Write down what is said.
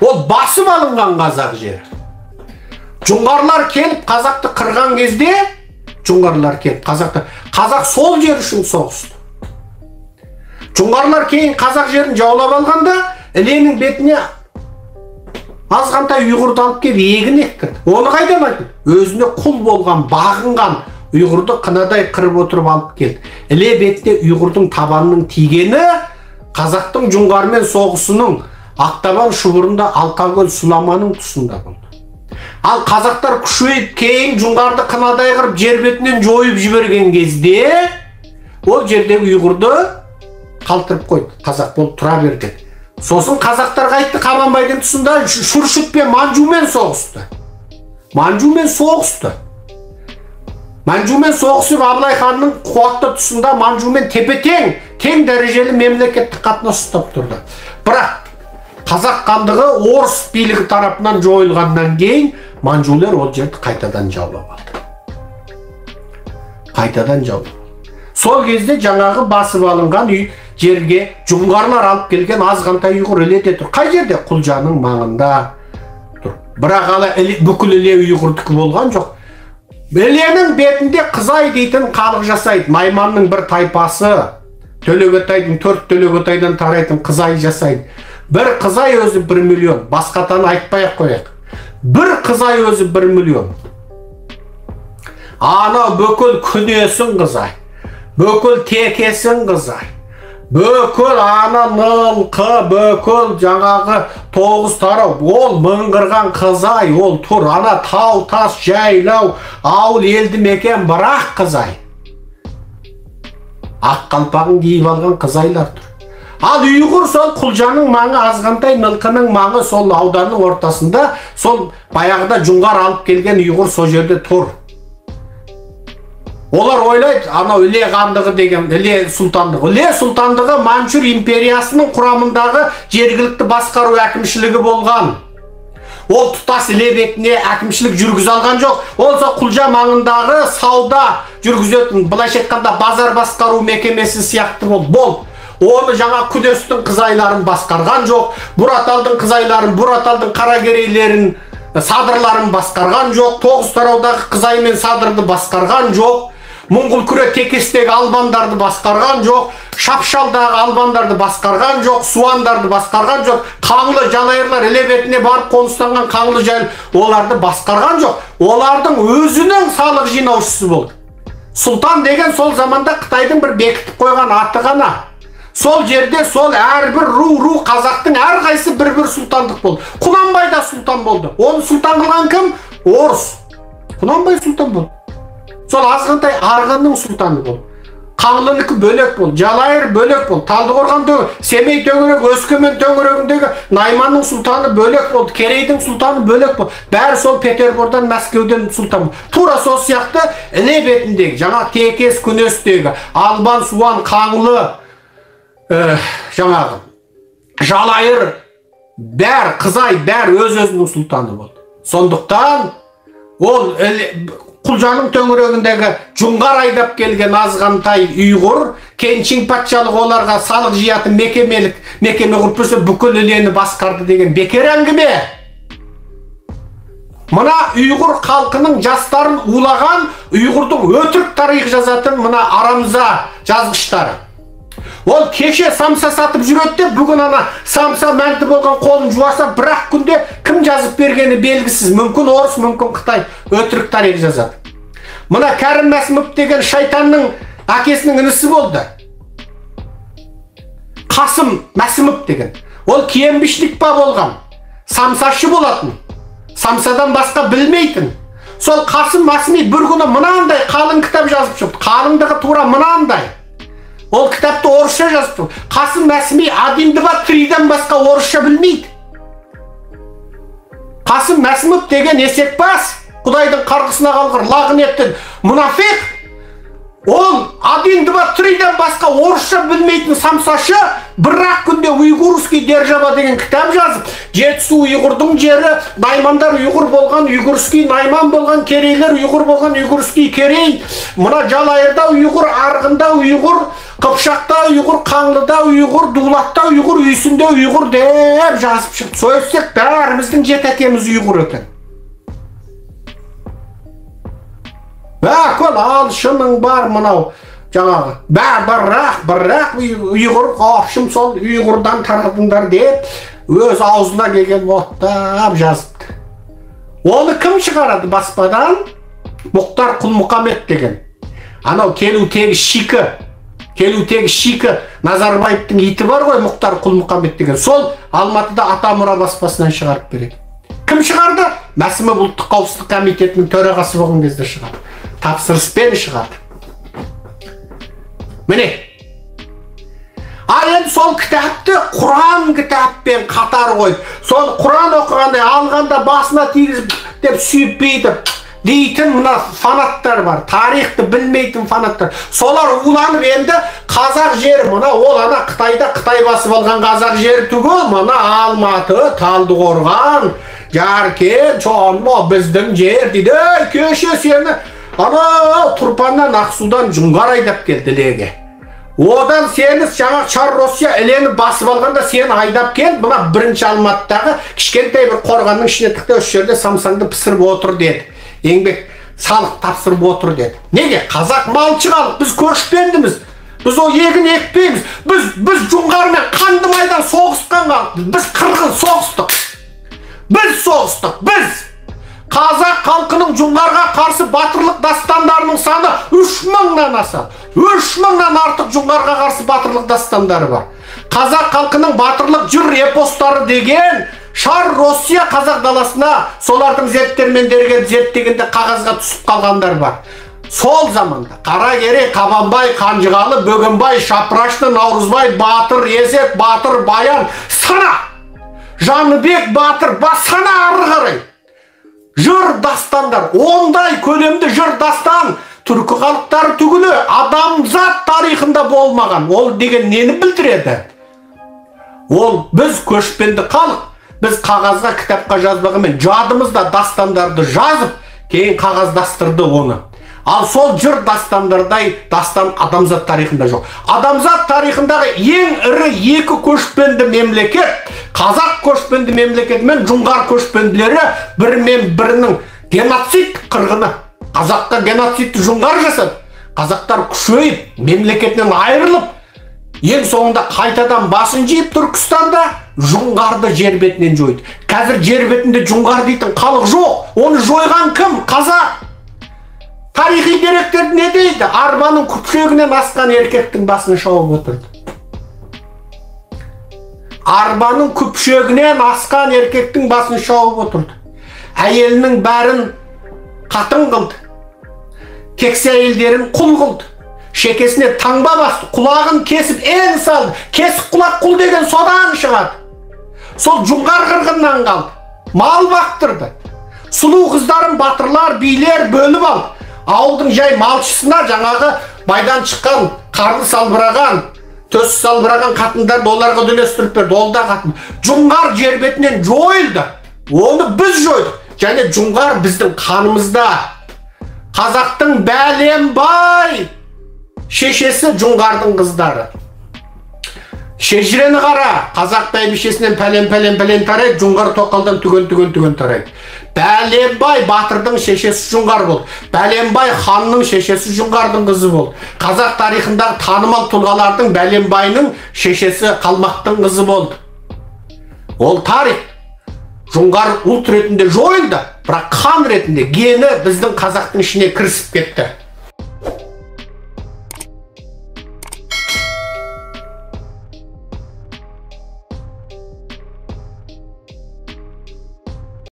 Ол басып алынған қазақ жері. Жоңғарлар келіп қазақты қырған кезде, қазақ сол жер үшін соғысты. Жоңғарлар кейін қазақ жерін жаулап алғанда, Іленің бетіне азғантай ұйғырды алып келіп егін ектірді. Оны қайдан айтты? Өзіне құл болған, бағынған ұйғырды қынадай қырып отырып алып келді. Іле бетіне ұйғырдың табанының тигені қазақтың жоңғармен соғысының Ақтабан шұбырында Алқакөл Сұламаның тұсында болды. Ал қазақтар күшейіп кейін жоңғарды қынадай қырып жер бетінен жойып жіберген кезде ол жердегі ұйғырды қалтырып қойды. Қазақ болып тұра берді. Сосын қазақтар қайтты Қабанбайдың тұсында Шүршіт пен Манжумен соғысты. Манжумен соғысып Абылай ханның қуатты тұсында Манжумен тең дәрежелі мемлекеттік қатынас ұстап тұрды. Бірақ қазақ хандығы орыс билігі тарапынан жойылғаннан кейін манжулер ол жерді қайтадан жаулап алды. Сол кезде жаңағы басып алынған жерге жоңғарлар алып келген азғантай ұйғыр іледе тұр. Қай жерде? Құлжаның маңында тұр. Бірақ ала бүкіл іле ұйғырдікі болған жоқ. Іленің бетінде Қызай дейтін халық жасайды. Найманның бір тайпасы, Төлөгөтайдың 4 Төлөгөтайдан тарайтын Қызай жасайды. Бір Қызай өзі 1 миллион. Басқатаны айтпай-ақ қояйық. Бір Қызай өзі 1 миллион. Ана бүкіл күнесін Қызай. Бүкіл текесін Қызай. Бүкіл ана нылқы, бүкіл жаңағы 9 тарау, ол мыңғырған Қызай, ол тұр. Ана тау, тас, жайлау, ауыл, елді мекен, бірақ Қызай. Ақ қалпағын киіп алған Қызайлар тұр. Ал ұйғыр сол Құлжаның маңы, азғантай нылқының маңы сол ауданның ортасында, сол баяғыда жоңғар алып келген ұйғыр сол жерде тұр. Олар ойлайды, анау Іле хандығы деген, Іле сұлтандығы Манчжур империясының құрамындағы жергілікті басқару әкімшілігі болған. Ол тұтас Іле бетіне әкімшілік жүргізе алған жоқ. Ол Құлжа маңындағы сауда жүргізетін, былайша айтқанда базар басқару мекемесі сияқты болды. Оны жаңа Күдестің Қызайларын басқарған жоқ. Бұраталдың Қызайларын, Бұраталдың қарагерейлерін, садырларын басқарған жоқ. 9 тараудағы Қызай мен садырды басқарған жоқ. Мұңғыл күре текестегі албандарды басқарған жоқ. Шапшалдағы албандарды басқарған жоқ. Суандарды басқарған жоқ. Қаңлы жалайырлар Іле бетіне барып қоныстанған қаңлы жайыл оларды басқарған жоқ. Олардың өзінің салық жинаушысы болды. Сұлтан деген сол заманда Қытайдың бір бекітіп қойған аты ғана. Сол жерде сол әрбір ру қазақтың әрқайсы бір сұлтандық болды. Құнанбай да сұлтан болды. Оны сұлтан қылған кім? Орыс. Құнанбай сұлтан болды. Сол азғантай Арғынның сұлтаны болды. Қаңлыныкі бөлек болды, Жалайыр бөлек болды, Талдықорғандағы Семей төңірегі, Өскемен төңірегіндегі Найманның сұлтаны бөлек болды, Керейдің сұлтаны бөлек болды. Бәрі сол Петербордан, Мәскеуден сұлтан болды. Тура сол сияқты Іле бетіндегі, жаңа Текес, Күнестегі, Албан, Суан, Қаңлы, жаңағы Жалайыр, бәр Қызай, бәр өз-өзінің сұлтаны болды. Сондықтан ол Құлжаның төңірегіндегі жоңғар айдап келген азғантай ұйғыр, Кенчин патшалығы оларға салық жиятын мекеме құрып берсе бүкіл Ілені басқарды деген бекер әңгіме. Мына ұйғыр халқының жастарын улаған, ұйғырдың өтірік тарих жазатын мына арамза жазғыштары. Ол кеше самса сатып жүреді, бүгін ана самса мәнті болған қолын жуаса, бірақ күнде кім жазып бергені белгісіз. Мүмкін орыс, мүмкін Қытай өтірік тарих жазады. Мына Кәрім Мәсімов деген шайтанның әкесінің інісі болды. Қасым Мәсімов деген. Ол киембішлік па болған. Самсашы болатын. Самсадан басқа білмейтін. Сол Қасым Мәсімов бір күні мынандай қалың кітап жазып шықты. Қалыңдығы тура мынандай. Ол кітапты орысша жазып. Қасым Мәсімов 1-2-3-ден басқа орысша білмейді. Қасым Мәсімов деген есекбас, Құдайдың қарғысына қалғыр, лағынеттің мұнафиқ. Ол 1-2-3-ден басқа орысша білмейтін самсашы бір-ақ күнде уйгурский держава деген кітап жазып, Жетісу ұйғырдың жері, наймандар ұйғыр болған, уйгурский найман болған, керейлер ұйғыр болған, уйгурский керей, мына Жалайырда ұйғыр, Арғында ұйғыр, Қыпшақта ұйғыр, Қаңлыда ұйғыр, Дулатта ұйғыр, Үйсінде ұйғыр деп жазып шықты. Сөйтсек бәріміздің жеті әкеміз ұйғыр екен. Бәкөл алшының бар мынау жаңағы бірақ ұйғыр қапшым сол ұйғырдан тарадыңдар деп өз аузына келген оттап жазыпты. Оны кім шығарады баспадан? Мұхтар Құл-Мұхаммед деген. Анау келутегі шикі Назарбаевтың иті бар ғой, Мұхтар Құл-Мұхаммед деген. Сол Алматыда Атамұра баспасынан шығарып береді. Кім шығарды? Мәсімі ұлттық қауіпсіздік комитетінің төрағасы болған кезде шығарды. Тапсырыспен шығады. Міне. Ал енді сол кітапты Құран кітаппен қатар қойып, сол Құран оқығанда алғанда басына тигізіп деп сүйіп бейтіп дейтін мына фанаттар бар. Тарихты білмейтін фанаттар. Солар уланып енді қазақ жері, мына ол ана Қытайда Қытай басып алған қазақ жері түгіл, мына Алматы, Талдықорған, Жаркент, Чоңмо біздің жер дейді. Кеше сені ана Тұрпаннан Ақсудан Жұңғар айдап келді леге. Одан сені жаңа Шар Россия іленіп басып алғанда сені айдап кел, мына бірінші Алматыдағы кішкентай бір қорғанның ішіне тықта үш жерде самсаңды пісіріп отыр деді. Еңбек салық тапсырып отыр деді. Неге? Қазақ малшы халық, біз көшпендіміз. Біз о егін екпейміз. Біз Жұңғармен қанды майдан соғысқан халық. Біз қырғын соғыстық. Біз Қазақ халқының Жұңғарға қарсы батырлық дастандарының саны 3000-нан аса. 3000-нан артық Жұңғарға қарсы батырлық дастандары бар. Қазақ халқының батырлық жыр эпостары деген Шар Россия қазақ даласына солардың зерттелмендерге зерттегенде қағазға түсіп қалғандар бар. Сол заманда Қаракерей, Қабанбай, Қанжығалы, Бөгенбай, Шапрашты, Наурызбай, Батыр, Есеп, Батыр, Баян, сана, Жаныбек, Батыр, сана ары қарай. Жыр дастандар, ондай көлемді жыр дастан түркі халықтары түгілі адамзат тарихында болмаған. Ол деген нені білдіреді? Ол біз көшпенді халық, біз қағазға кітапқа жазбағымен жадымызда дастандарды жазып, кейін қағаздастырды оны. Ал сол жыр дастандардай дастан адамзат тарихында жоқ. Адамзат тарихындағы ең ірі екі көшпенді мемлекет, Қазақ көшпенді мемлекеті мен Жұңғар көшпенділері бірімен бірінің геноцид қырғыны. Қазаққа геноцидті Жұңғар жасады. Қазақтар күшейіп, мемлекетінен айырылып, ең соңында қайтадан басын жиып Түркістанда Жұңғарды жер бетінен жойды. Қазір жер бетінде Жұңғар дейтін халық жоқ. Оны жойған кім? Қазақ. Тарихи деректерді не дейді? Арбаның күпшегінен асқан еркектің басын шауып отырды. Арбаның күпшегінен асқан еркектің басын шауып отырды. Әйелінің бәрін қатын қылды. Кексе әйелдерін құл қылды. Шекесіне таңба басты, құлағын кесіп ен салды. Кесік құлақ құл деген содан шығады. Сол Жұңғар қырғыннан қалды. Мал бақтырды. Сұлу қыздарын батырлар, билер бөліп алды. Ауылдың жай малшысына жаңағы байдан шыққан, қарны салбыраған, төс салбыраған қатындарды оларға үлестіріп берді. Ол да қатын. Жұңғар жер бетінен жойылды. Оны біз жойдық. Және Жұңғар біздің қанымызда. Қазақтың бәленбай шешесі Жұңғардың қыздары. Шежірені қара, қазақ бәйбішесінен пәлен тарайды, Жұңғар тоқалдан түген тарайды. Бәленбай батырдың шешесі Жұңғар болды. Бәленбай ханның шешесі Жұңғардың қызы болды. Қазақ тарихындағы танымал тұлғалардың Бәленбайның шешесі Қалмақтың қызы болды. Ол тарих. Жұңғар ұлт ретінде жойылды, бірақ хан ретінде гені біздің қазақтың ішіне кірісіп кетті.